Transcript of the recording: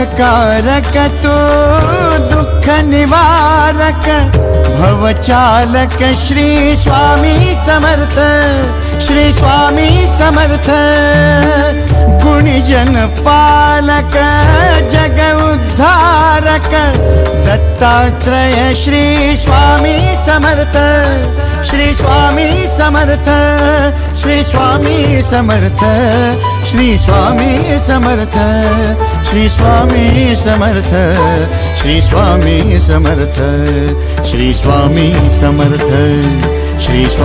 सुखकारक तू दुःख निवारक भवचालक श्री स्वामी समर्थ, श्री स्वामी समर्थ। गुणीजन पालक जग उद्धारक दत्तात्रेय श्री स्वामी समर्थ, श्री स्वामी समर्थ, श्री स्वामी समर्थ, श्री स्वामी समर्थ, श्री स्वामी समर्थ, श्री स्वामी समर्थ, श्री स्वामी समर्थ, श्री स्वामी